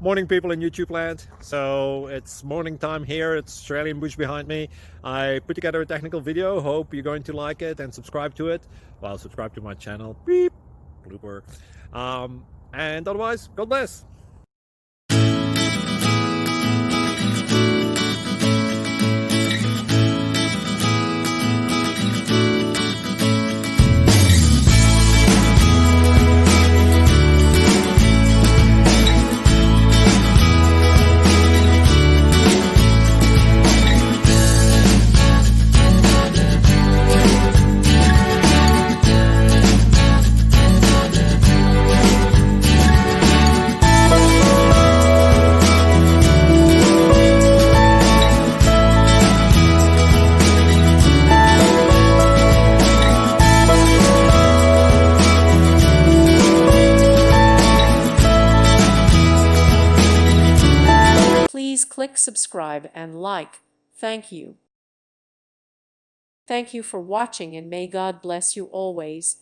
Morning, people in YouTube land. So it's morning time here. It's Australian bush behind me. I put together a technical video. Hope you're going to like it and subscribe to it. Well, subscribe to my channel. Beep. Blooper. And otherwise, God bless. Please click subscribe and like. Thank you. Thank you for watching and may God bless you always.